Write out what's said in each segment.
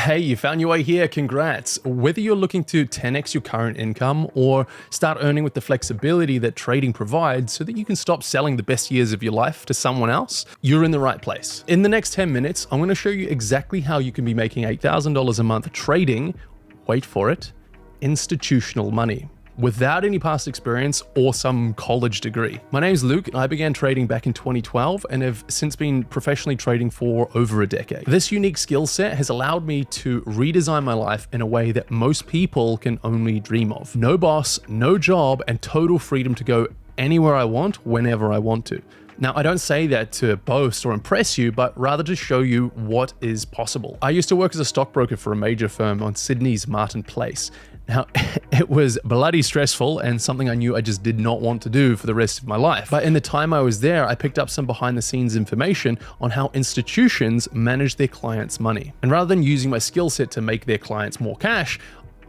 Hey, you found your way here, congrats. Whether you're looking to 10x your current income or start earning with the flexibility that trading provides so that you can stop selling the best years of your life to someone else, you're in the right place. In the next 10 minutes, I'm going to show you exactly how you can be making $8,000 a month trading, wait for it, institutional money, without any past experience or some college degree. My name's Luke, and I began trading back in 2012 and have since been professionally trading for over a decade. This unique skill set has allowed me to redesign my life in a way that most people can only dream of. No boss, no job, and total freedom to go anywhere I want, whenever I want to. Now, I don't say that to boast or impress you, but rather to show you what is possible. I used to work as a stockbroker for a major firm on Sydney's Martin Place. Now, it was bloody stressful and something I knew I just did not want to do for the rest of my life. But in the time I was there, I picked up some behind the scenes information on how institutions manage their clients' money. And rather than using my skill set to make their clients more cash,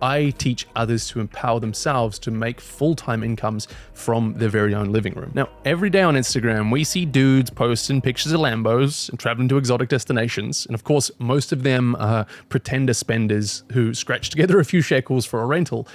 I teach others to empower themselves to make full-time incomes from their very own living room. Now, every day on Instagram, we see dudes posting pictures of Lambos and traveling to exotic destinations. And of course, most of them are pretender spenders who scratch together a few shekels for a rental.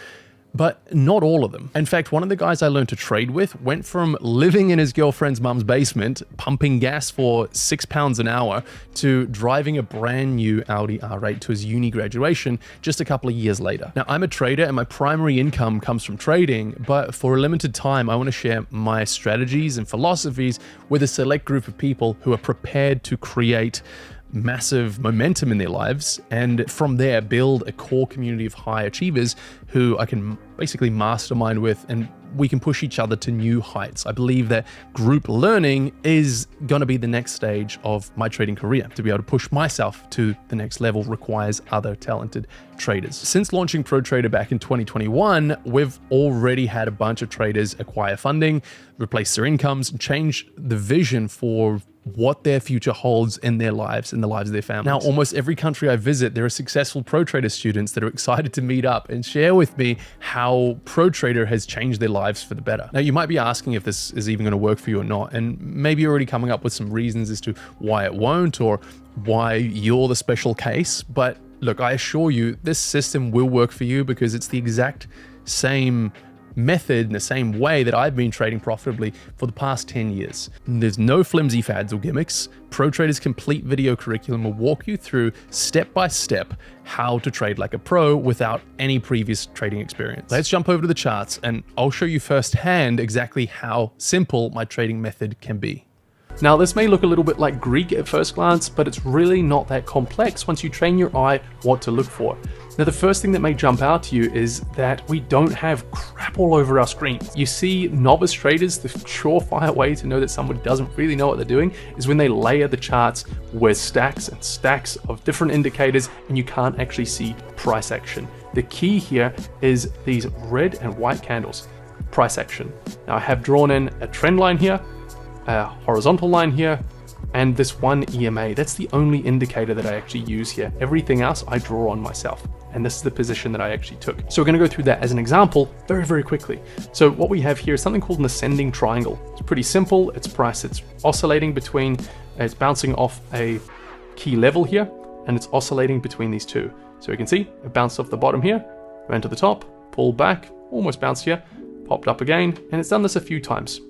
But not all of them. In fact, one of the guys I learned to trade with went from living in his girlfriend's mum's basement, pumping gas for £6 an hour, to driving a brand new Audi R8 to his uni graduation just a couple of years later. Now, I'm a trader and my primary income comes from trading, but for a limited time, I want to share my strategies and philosophies with a select group of people who are prepared to create massive momentum in their lives, and from there build a core community of high achievers who I can basically mastermind with, and we can push each other to new heights. I believe that group learning is going to be the next stage of my trading career. To be able to push myself to the next level requires other talented traders. Since launching Pro Trader back in 2021, we've already had a bunch of traders acquire funding, replace their incomes, and change the vision for what their future holds in their lives and the lives of their families. Now, almost every country I visit, there are successful Pro Trader students that are excited to meet up and share with me how Pro Trader has changed their lives for the better. Now, you might be asking if this is even going to work for you or not, and maybe you're already coming up with some reasons as to why it won't or why you're the special case. But look, I assure you, this system will work for you because it's the exact same method in the same way that I've been trading profitably for the past 10 years. There's no flimsy fads or gimmicks. Pro Trader's complete video curriculum will walk you through step by step how to trade like a pro without any previous trading experience. Let's jump over to the charts and I'll show you firsthand exactly how simple my trading method can be. Now, this may look a little bit like Greek at first glance, but it's really not that complex once you train your eye what to look for. Now, the first thing that may jump out to you is that we don't have crap all over our screen. You see, novice traders, the surefire way to know that somebody doesn't really know what they're doing is when they layer the charts with stacks and stacks of different indicators and you can't actually see price action. The key here is these red and white candles, price action. Now, I have drawn in a trend line here, a horizontal line here, and this one EMA. That's the only indicator that I actually use here. Everything else I draw on myself. And this is the position that I actually took. So we're going to go through that as an example very, very quickly. So what we have here is something called an ascending triangle. It's pretty simple. It's price. It's oscillating between, it's bouncing off a key level here, and it's oscillating between these two. So you can see it bounced off the bottom here, went to the top, pulled back, almost bounced here, popped up again, and it's done this a few times,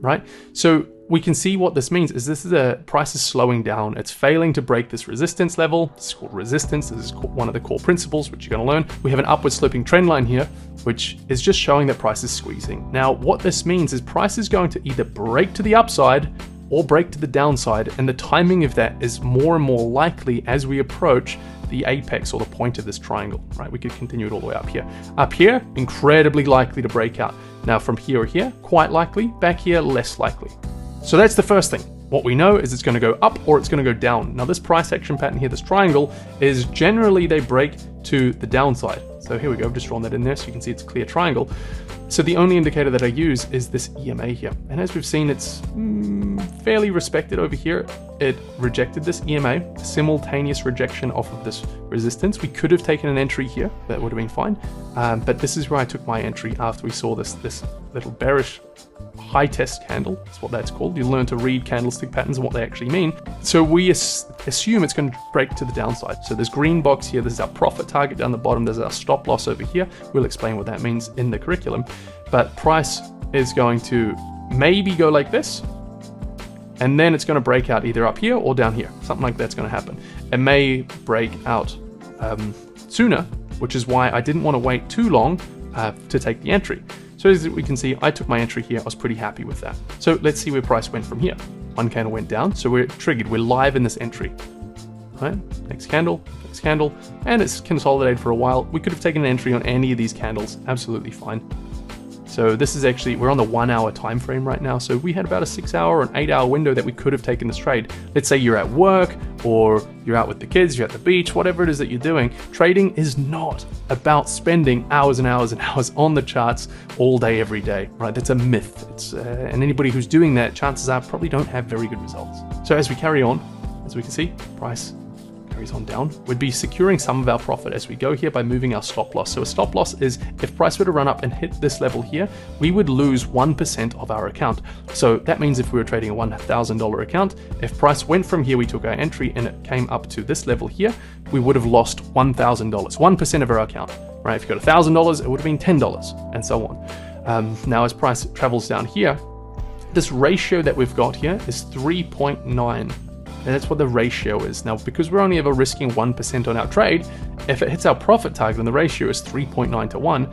right? So we can see what this means is this is a price is slowing down. It's failing to break this resistance level. This is called resistance. This is one of the core principles, which you're going to learn. We have an upward sloping trend line here, which is just showing that price is squeezing. Now, what this means is price is going to either break to the upside or break to the downside. And the timing of that is more and more likely as we approach the apex or the point of this triangle, right? We could continue it all the way up here. Up here, incredibly likely to break out. Now from here or here, quite likely. Back here, less likely. So that's the first thing. What we know is it's going to go up or it's going to go down. Now this price action pattern here, this triangle, is generally they break to the downside. So here we go, I've just drawn that in there so you can see it's a clear triangle. So the only indicator that I use is this EMA here. And as we've seen, it's fairly respected over here. It rejected this EMA, simultaneous rejection off of this resistance. We could have taken an entry here, that would have been fine. But this is where I took my entry after we saw this little bearish high test candle. That's what that's called. You learn to read candlestick patterns and what they actually mean. So we assume it's going to break to the downside. So this green box here, this is our profit target down the bottom. There's our stop loss over here. We'll explain what that means in the curriculum. But price is going to maybe go like this, and then it's going to break out either up here or down here. Something like that's going to happen. It may break out sooner, which is why I didn't want to wait too long to take the entry. So as we can see, I took my entry here. I was pretty happy with that. So let's see where price went from here. One candle went down, so we're triggered. We're live in this entry. Right? Next candle, and it's consolidated for a while. We could have taken an entry on any of these candles, absolutely fine. So this is actually, we're on the 1 hour time frame right now. So we had about a 6 hour or an 8 hour window that we could have taken this trade. Let's say you're at work or you're out with the kids, you're at the beach, whatever it is that you're doing. Trading is not about spending hours and hours and hours on the charts all day, every day, right? That's a myth. And anybody who's doing that, chances are probably don't have very good results. So as we carry on, as we can see, price carries on down. We'd be securing some of our profit as we go here by moving our stop loss. So a stop loss is if price were to run up and hit this level here, we would lose 1% of our account. So that means if we were trading a $1,000 account, if price went from here, we took our entry and it came up to this level here, we would have lost $1,000, 1% of our account, right? If you got $1,000, it would have been $10 and so on. Now as price travels down here, this ratio that we've got here is 3.9. And that's what the ratio is. Now, because we're only ever risking 1% on our trade, if it hits our profit target and the ratio is 3.9 to 1,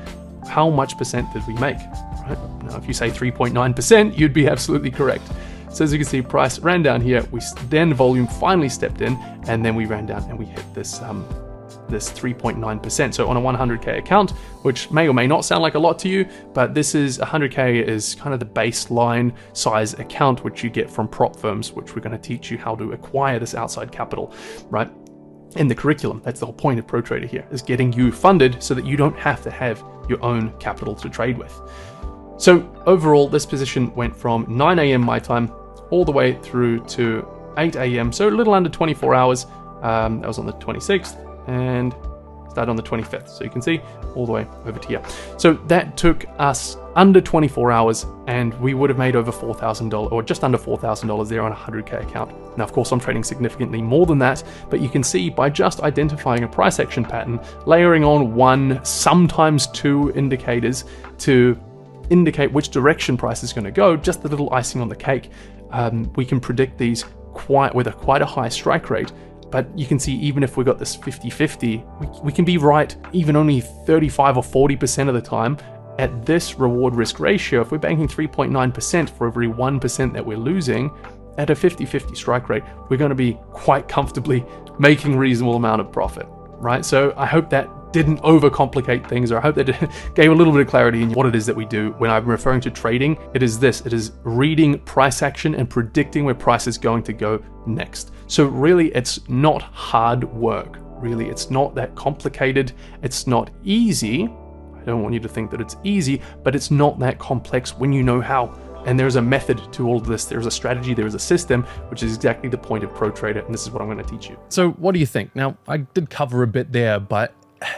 how much percent did we make? Right? Now, if you say 3.9%, you'd be absolutely correct. So as you can see, price ran down here. Then volume finally stepped in, and then we ran down and we hit this 3.9%. So on a 100K account, which may or may not sound like a lot to you, but this is 100K is kind of the baseline size account which you get from prop firms, which we're going to teach you how to acquire this outside capital, right? In the curriculum. That's the whole point of Pro Trader here, is getting you funded so that you don't have to have your own capital to trade with. So overall, this position went from 9 a.m. my time all the way through to 8 a.m. So a little under 24 hours. That was on the 26th. And started on the 25th. So you can see all the way over to here. So that took us under 24 hours and we would have made over $4,000 or just under $4,000 there on a 100K account. Now, of course, I'm trading significantly more than that, but you can see by just identifying a price action pattern, layering on one, sometimes two indicators to indicate which direction price is going to go, just the little icing on the cake. We can predict these with quite a high strike rate. But you can see even if we got this 50-50, we can be right even only 35 or 40% of the time at this reward risk ratio. If we're banking 3.9% for every 1% that we're losing at a 50-50 strike rate, we're going to be quite comfortably making a reasonable amount of profit, right? So I hope that didn't overcomplicate things, or I hope that gave a little bit of clarity in what it is that we do. When I'm referring to trading, it is this. It is reading price action and predicting where price is going to go next. So really, it's not hard work. Really, it's not that complicated. It's not easy. I don't want you to think that it's easy, but it's not that complex when you know how. And there's a method to all of this. There's a strategy, there's a system, which is exactly the point of Pro Trader, and this is what I'm going to teach you. So what do you think? Now, I did cover a bit there, but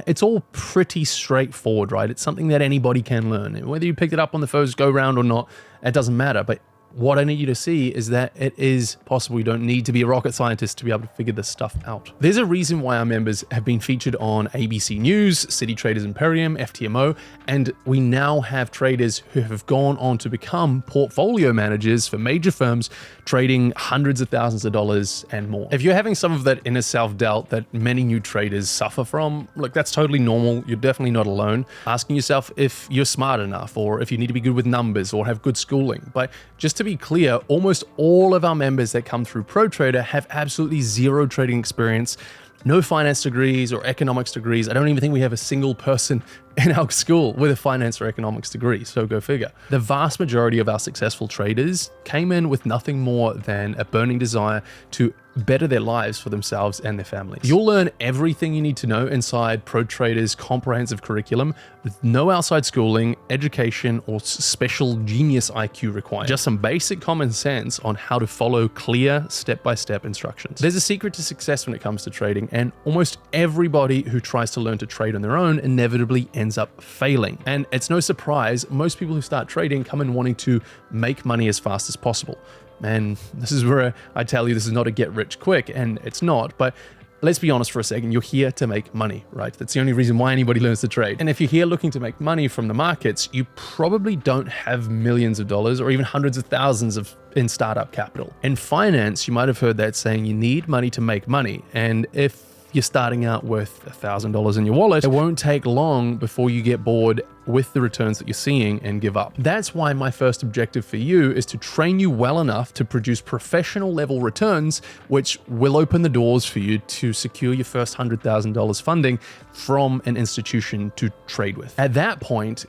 it's all pretty straightforward, right? It's something that anybody can learn. Whether you picked it up on the first go round or not, it doesn't matter. But what I need you to see is that it is possible. You don't need to be a rocket scientist to be able to figure this stuff out. There's a reason why our members have been featured on ABC News, City Traders Imperium, FTMO, and we now have traders who have gone on to become portfolio managers for major firms, trading hundreds of thousands of dollars and more. If you're having some of that inner self-doubt that many new traders suffer from, look, that's totally normal. You're definitely not alone. Asking yourself if you're smart enough or if you need to be good with numbers or have good schooling. But just to be clear, almost all of our members that come through Pro Trader have absolutely zero trading experience, no finance degrees or economics degrees. I don't even think we have a single person in our school with a finance or economics degree, so go figure. The vast majority of our successful traders came in with nothing more than a burning desire to better their lives for themselves and their families. You'll learn everything you need to know inside Pro Trader's comprehensive curriculum with no outside schooling, education, or special genius IQ required. Just some basic common sense on how to follow clear step-by-step instructions. There's a secret to success when it comes to trading, and almost everybody who tries to learn to trade on their own inevitably ends up failing. And it's no surprise, most people who start trading come in wanting to make money as fast as possible. And this is where I tell you this is not a get rich quick, and it's not, but let's be honest for a second, you're here to make money, right? That's the only reason why anybody learns to trade. And if you're here looking to make money from the markets, you probably don't have millions of dollars or even hundreds of thousands in startup capital. In finance, you might have heard that saying you need money to make money. And if you're starting out with $1,000 in your wallet, it won't take long before you get bored with the returns that you're seeing and give up. That's why my first objective for you is to train you well enough to produce professional level returns, which will open the doors for you to secure your first $100,000 funding from an institution to trade with. At that point,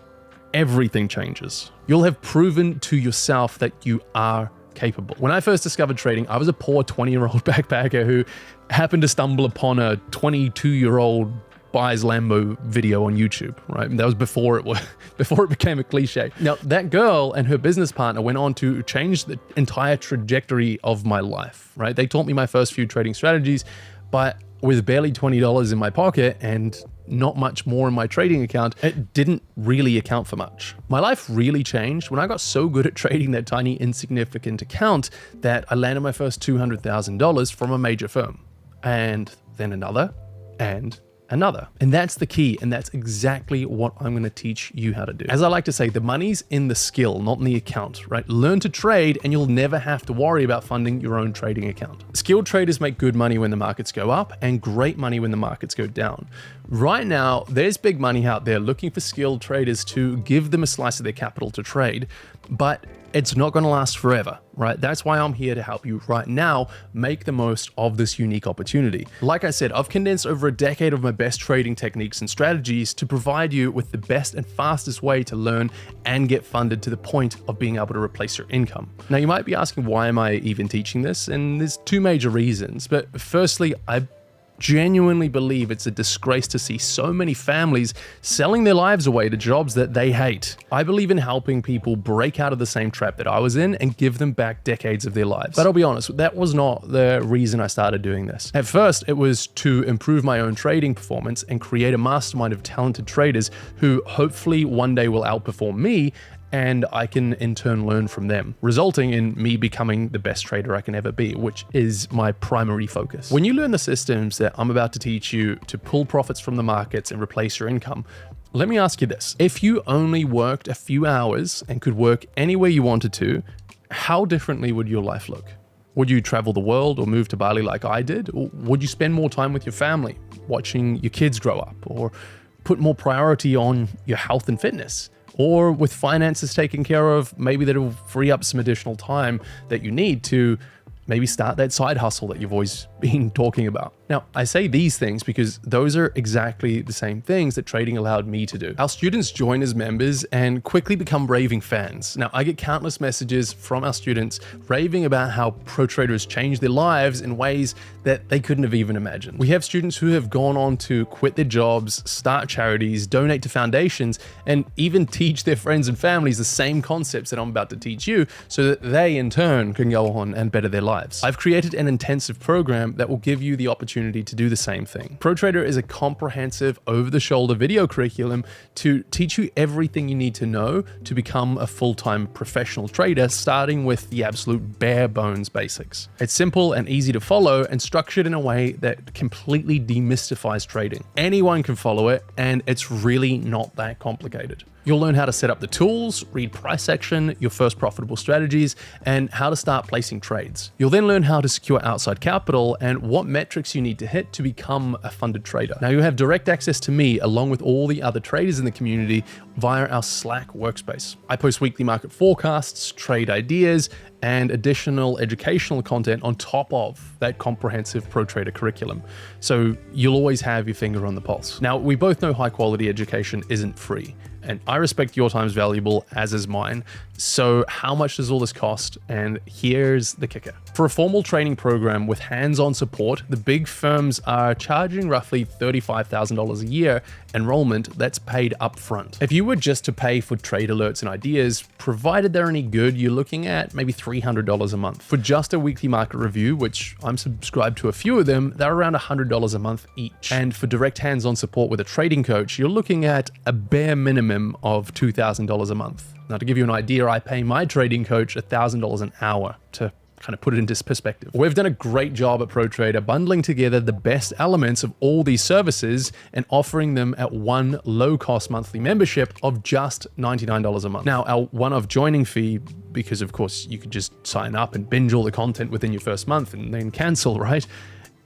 everything changes. You'll have proven to yourself that you are capable. When I first discovered trading, I was a poor 20-year-old backpacker who happened to stumble upon a 22-year-old buys Lambo video on YouTube, right? And that was before it became a cliche. Now, that girl and her business partner went on to change the entire trajectory of my life, right? They taught me my first few trading strategies, but with barely $20 in my pocket and not much more in my trading account, it didn't really account for much. My life really changed when I got so good at trading that tiny insignificant account that I landed my first $200,000 from a major firm, and then another, and another. And that's the key, and that's exactly what I'm going to teach you how to do. As I like to say, the money's in the skill, not in the account, right? Learn to trade and you'll never have to worry about funding your own trading account. Skilled traders make good money when the markets go up and great money when the markets go down. Right now, there's big money out there looking for skilled traders to give them a slice of their capital to trade, but it's not going to last forever, right? That's why I'm here to help you right now make the most of this unique opportunity. Like I said, I've condensed over a decade of my best trading techniques and strategies to provide you with the best and fastest way to learn and get funded to the point of being able to replace your income. Now, you might be asking, why am I even teaching this? And there's two major reasons. But firstly, I genuinely believe it's a disgrace to see so many families selling their lives away to jobs that they hate. I believe in helping people break out of the same trap that I was in and give them back decades of their lives. But I'll be honest, that was not the reason I started doing this. At first, it was to improve my own trading performance and create a mastermind of talented traders who hopefully one day will outperform me, and I can in turn learn from them, resulting in me becoming the best trader I can ever be, which is my primary focus. When you learn the systems that I'm about to teach you to pull profits from the markets and replace your income, let me ask you this. If you only worked a few hours and could work anywhere you wanted to, how differently would your life look? Would you travel the world or move to Bali like I did? Or would you spend more time with your family, watching your kids grow up, or put more priority on your health and fitness? Or with finances taken care of, maybe that'll free up some additional time that you need to maybe start that side hustle that you've always been talking about. Now, I say these things because those are exactly the same things that trading allowed me to do. Our students join as members and quickly become raving fans. Now, I get countless messages from our students raving about how pro traders changed their lives in ways that they couldn't have even imagined. We have students who have gone on to quit their jobs, start charities, donate to foundations, and even teach their friends and families the same concepts that I'm about to teach you so that they in turn can go on and better their lives. I've created an intensive program that will give you the opportunity to do the same thing. Pro Trader is a comprehensive over-the-shoulder video curriculum to teach you everything you need to know to become a full-time professional trader, starting with the absolute bare bones basics. It's simple and easy to follow and structured in a way that completely demystifies trading. Anyone can follow it, and it's really not that complicated. You'll learn how to set up the tools, read price action, your first profitable strategies, and how to start placing trades. You'll then learn how to secure outside capital and what metrics you need to hit to become a funded trader. Now, you have direct access to me along with all the other traders in the community via our Slack workspace. I post weekly market forecasts, trade ideas, and additional educational content on top of that comprehensive Pro Trader curriculum. So you'll always have your finger on the pulse. Now, we both know high quality education isn't free. And I respect your time is valuable, as is mine. So how much does all this cost? And here's the kicker. For a formal training program with hands-on support, the big firms are charging roughly $35,000 a year enrollment that's paid upfront. If you were just to pay for trade alerts and ideas, provided they're any good, you're looking at maybe $300 a month. For just a weekly market review, which I'm subscribed to a few of them, they're around $100 a month each. And for direct hands-on support with a trading coach, you're looking at a bare minimum of $2,000 a month. Now, to give you an idea, I pay my trading coach $1,000 an hour to kind of put it into perspective. We've done a great job at ProTrader bundling together the best elements of all these services and offering them at one low-cost monthly membership of just $99 a month. Now, our one-off joining fee, because of course you could just sign up and binge all the content within your first month and then cancel, right,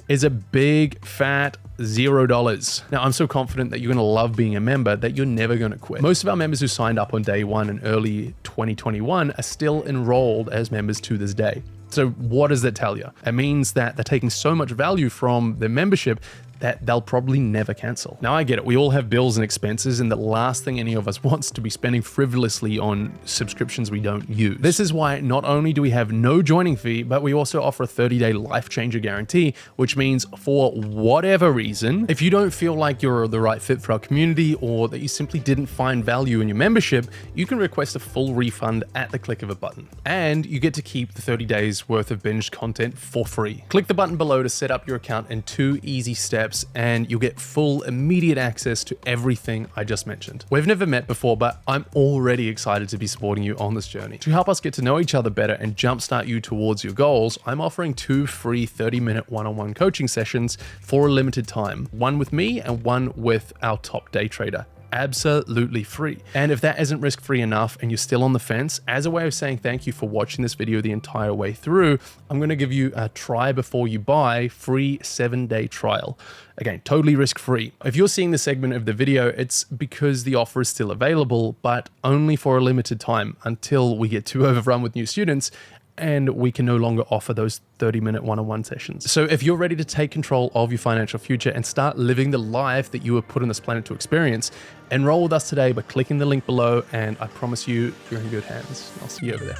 is a big fat $0. Now, I'm so confident that you're going to love being a member that you're never going to quit. Most of our members who signed up on day one in early 2021 are still enrolled as members to this day. So what does that tell you? It means that they're taking so much value from their membership that they'll probably never cancel. Now, I get it. We all have bills and expenses, and the last thing any of us wants to be spending frivolously on subscriptions we don't use. This is why not only do we have no joining fee, but we also offer a 30-day life changer guarantee, which means for whatever reason, if you don't feel like you're the right fit for our community or that you simply didn't find value in your membership, you can request a full refund at the click of a button. And you get to keep the 30 days worth of binged content for free. Click the button below to set up your account in 2 easy steps, and you'll get full immediate access to everything I just mentioned. We've never met before, but I'm already excited to be supporting you on this journey. To help us get to know each other better and jumpstart you towards your goals, I'm offering 2 free 30-minute one-on-one coaching sessions for a limited time, one with me and one with our top day trader. Absolutely free. And if that isn't risk-free enough and you're still on the fence, as a way of saying thank you for watching this video the entire way through, I'm going to give you a try before you buy free 7-day trial. Again, totally risk-free. If you're seeing this segment of the video, it's because the offer is still available, but only for a limited time until we get too overrun with new students and we can no longer offer those 30-minute one-on-one sessions. So if you're ready to take control of your financial future and start living the life that you were put on this planet to experience, enroll with us today by clicking the link below, and I promise you, you're in good hands. I'll see you over there.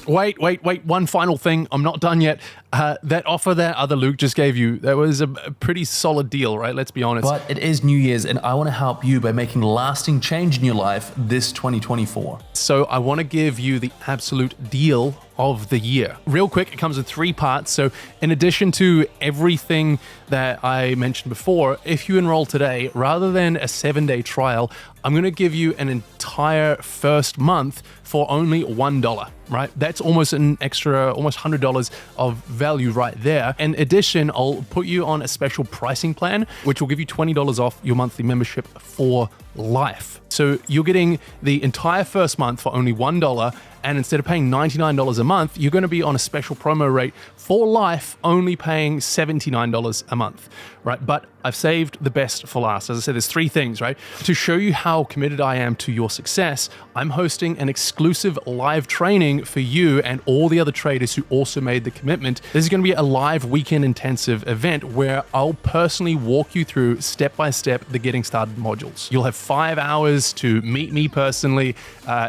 Wait, one final thing. I'm not done yet. That offer that other Luke just gave you, that was a pretty solid deal, right? Let's be honest. But it is New Year's, and I want to help you by making lasting change in your life this 2024. So I want to give you the absolute deal of the year. Real quick, it comes in 3 parts. So in addition to everything that I mentioned before, if you enroll today, rather than a 7-day trial, I'm going to give you an entire first month for only $1, right? That's almost an extra, almost $100 of value right there. In addition, I'll put you on a special pricing plan, which will give you $20 off your monthly membership for life. So you're getting the entire first month for only $1, and instead of paying $99 a month, you're going to be on a special promo rate for life, only paying $79 a month, right? But I've saved the best for last. As I said, there's 3 things, right? To show you how committed I am to your success, I'm hosting an exclusive live training for you and all the other traders who also made the commitment. This is going to be a live weekend intensive event where I'll personally walk you through step by step the getting started modules. You'll have 5 hours to meet me personally,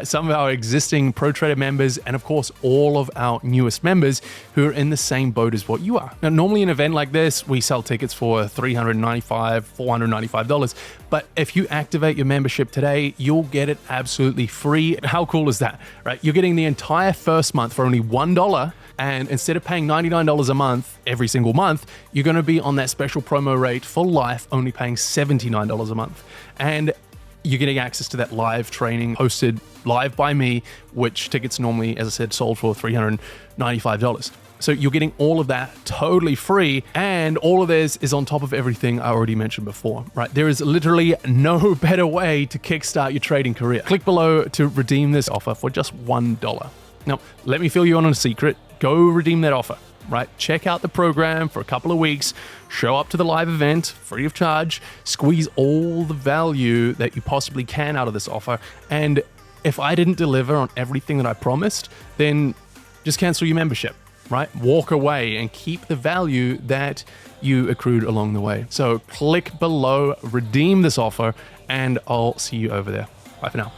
some of our existing ProTrader members, and of course, all of our newest members who are in the same boat as what you are. Now, normally an event like this, we sell tickets for $395, $495, but if you activate your membership today, you'll get it absolutely free. How cool is that, right? You're getting the entire first month for only $1, and instead of paying $99 a month every single month, you're going to be on that special promo rate for life, only paying $79 a month. And you're getting access to that live training hosted live by me, which tickets normally, as I said, sold for $395. So you're getting all of that totally free, and all of this is on top of everything I already mentioned before, right? There is literally no better way to kickstart your trading career. Click below to redeem this offer for just $1. Now, let me fill you in on a secret. Go redeem that offer, right? Check out the program for a couple of weeks, show up to the live event free of charge, squeeze all the value that you possibly can out of this offer. And if I didn't deliver on everything that I promised, then just cancel your membership, right? Walk away and keep the value that you accrued along the way. So click below, redeem this offer, and I'll see you over there. Bye for now.